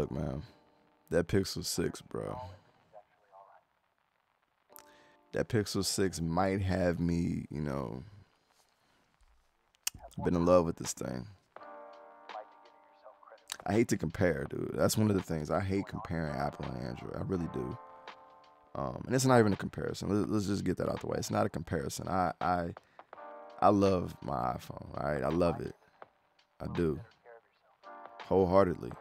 Look, man, that Pixel 6, bro. That Pixel 6 might have me, been in love with this thing. I hate to compare, dude. That's one of the things. I hate comparing Apple and Android. I really do. And it's not even a comparison. Let's just get that out the way. It's not a comparison. I love my iPhone. All right, I love it. I do, wholeheartedly.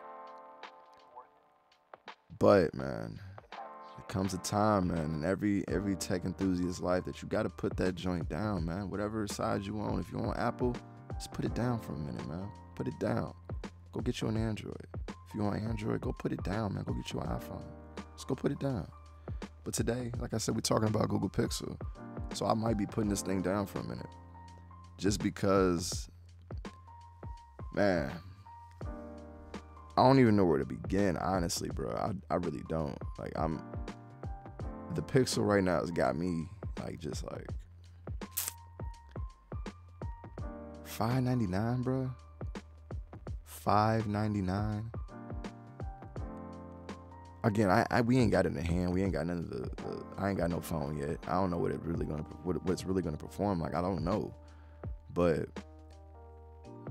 But man, it comes a time, man, in every tech enthusiast's life that you got to put that joint down, man. Whatever side you want. If you want Apple, just put it down for a minute, man. Put it down. Go get you an Android. If you want Android, go put it down, man. Go get you an iPhone. Just go put it down. But today, like I said, we're talking about Google Pixel. So I might be putting this thing down for a minute. Just because, man, I don't even know where to begin, honestly, bro. I really don't. Like, the Pixel right now has got me, just $599, bro. $599. Again, we ain't got it in the hand. We ain't got none of the I ain't got no phone yet. I don't know what it's really gonna perform like. I don't know, but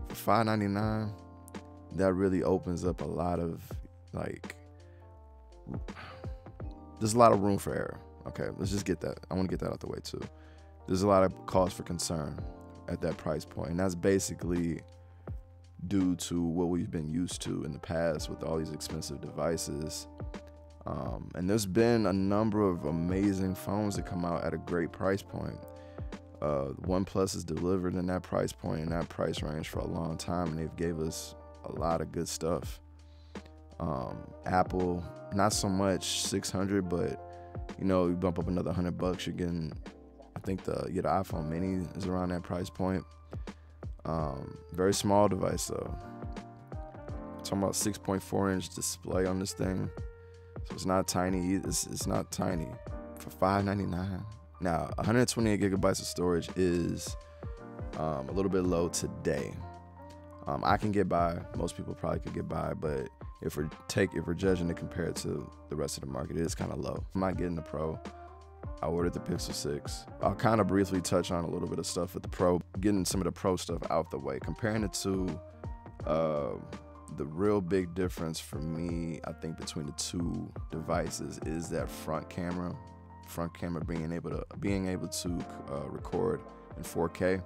for $599, that really opens up a lot of there's a lot of room for error. Okay, let's just get that. I want to get that out the way too. There's a lot of cause for concern at that price point, and that's basically due to what we've been used to in the past with all these expensive devices. And there's been a number of amazing phones that come out at a great price point. OnePlus is delivered in that price point, in that price range for a long time, and they've gave us a lot of good stuff. Apple, not so much 600, but you bump up another $100, you're getting, I think the iPhone mini is around that price point. Very small device though. Talking about 6.4-inch display on this thing, so it's not tiny. It's not tiny for $599. Now, 128 gigabytes of storage is a little bit low today. I can get by. Most people probably could get by, but if we're judging it compared to the rest of the market, it is kind of low. I'm not getting the Pro. I ordered the Pixel 6. I'll kind of briefly touch on a little bit of stuff with the Pro, getting some of the Pro stuff out the way. Comparing it to the real big difference for me, I think, between the two devices is that front camera. Front camera being able to record in 4K.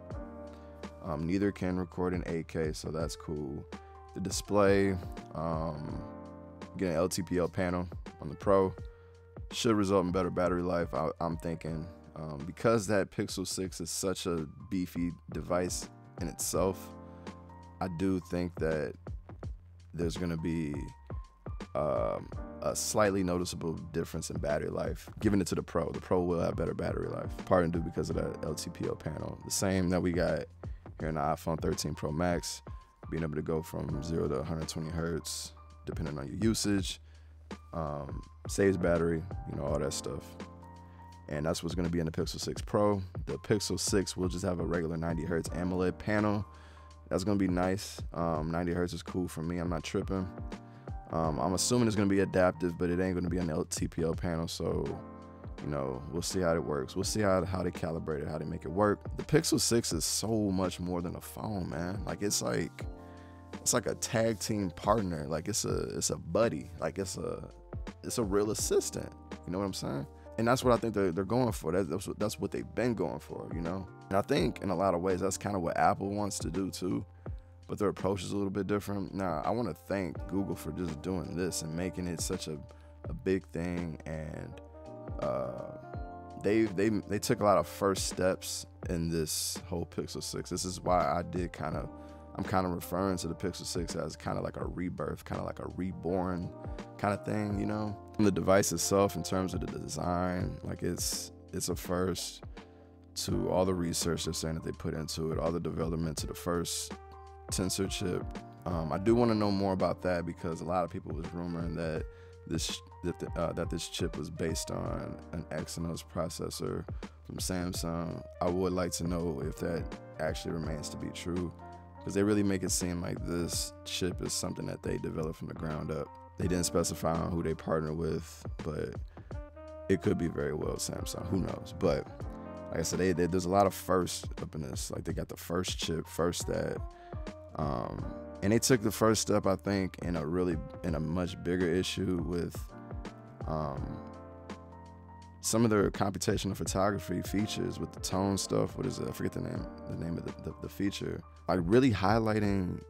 Neither can record in 8K, so that's cool. The display, getting an LTPO panel on the Pro, should result in better battery life. I'm thinking because that Pixel 6 is such a beefy device in itself, I do think that there's going to be a slightly noticeable difference in battery life. Giving it to the Pro. The Pro will have better battery life, partly due because of that LTPO panel. The same that we got here in the iPhone 13 Pro Max, being able to go from 0 to 120 hertz, depending on your usage. Saves battery, all that stuff. And that's what's going to be in the Pixel 6 Pro. The Pixel 6 will just have a regular 90 hertz AMOLED panel. That's going to be nice. 90 hertz is cool for me. I'm not tripping. I'm assuming it's going to be adaptive, but it ain't going to be an LTPO panel. So, we'll see how it works. We'll see how they calibrate it, how they make it work. The Pixel 6 is so much more than a phone, man. It's like a tag team partner. It's a buddy. It's a real assistant. You know what I'm saying? And that's what I think they're going for. That's what they've been going for, And I think in a lot of ways that's kind of what Apple wants to do too, but their approach is a little bit different. Now, I want to thank Google for just doing this and making it such a big thing, and they took a lot of first steps in this whole Pixel 6. This is why I'm kind of referring to the Pixel 6 as kind of like a rebirth, kind of like a reborn kind of thing, The device itself, in terms of the design, it's a first to all the research they're saying that they put into it, all the development to the first tensor chip. I do want to know more about that because a lot of people was rumoring that this chip was based on an Exynos processor from Samsung. I would like to know if that actually remains to be true, because they really make it seem like this chip is something that they developed from the ground up. They didn't specify on who they partner with, but it could be very well Samsung. Who knows? But like I said, there's a lot of firsts up in this. Like they got the first chip, first stat, and they took the first step, I think, in a much bigger issue with some of their computational photography features with the tone stuff. What is it? I forget the name of the feature. Like really highlighting,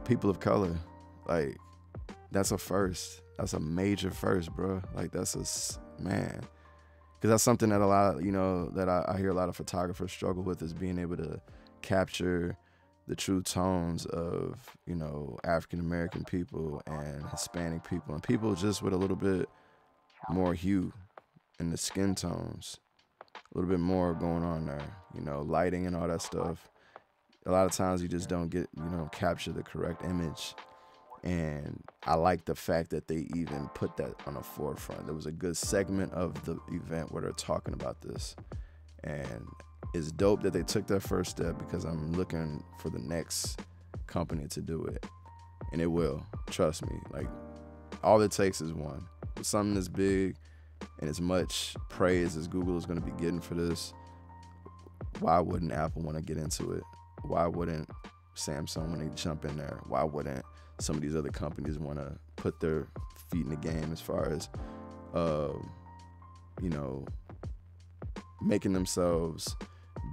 people of color. Like that's a first. That's a major first, bro. Like that's man. Because that's something that a lot, that I hear a lot of photographers struggle with, is being able to capture the true tones of, African American people and Hispanic people and people just with a little bit more hue in the skin tones, a little bit more going on there, lighting and all that stuff. A lot of times you just don't get, capture the correct image. And I like the fact that they even put that on the forefront. There was a good segment of the event where they're talking about this. And it's dope that they took that first step, because I'm looking for the next company to do it. And it will, trust me. Like, all it takes is one. With something that's big and as much praise as Google is going to be getting for this, why wouldn't Apple want to get into it? Why wouldn't Samsung want to jump in there? Why wouldn't some of these other companies want to put their feet in the game as far as, making themselves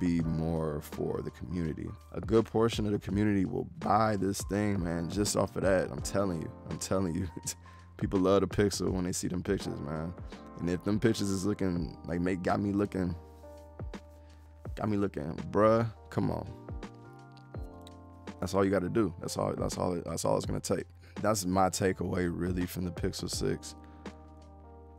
be more for the community? A good portion of the community will buy this thing, man, just off of that. I'm telling you. People love the Pixel when they see them pictures, man. And if them pictures is looking like got me looking, bruh, come on. That's all you got to do. That's all it's gonna take. That's my takeaway really from the Pixel 6.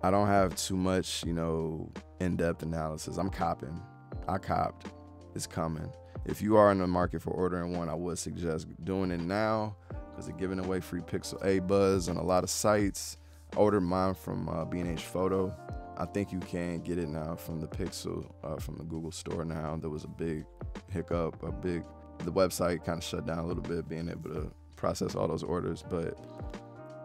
I don't have too much, in-depth analysis. I copped. It's coming. If you are in the market for ordering one, I would suggest doing it now, because they're giving away free Pixel A Buzz on a lot of sites. I ordered mine from B&H Photo. I think you can get it now from the Pixel, from the Google store now. There was a big hiccup, the website kind of shut down a little bit, being able to process all those orders. But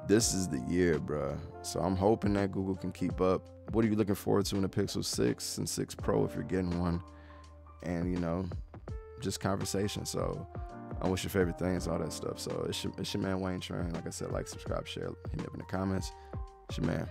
this is the year, bruh. So I'm hoping that Google can keep up. What are you looking forward to in the Pixel 6 and 6 Pro if you're getting one? And, just conversation. So what's your favorite things, all that stuff. So it's your man, Wayne Tran. Like I said, like, subscribe, share, hit me up in the comments. It's your man.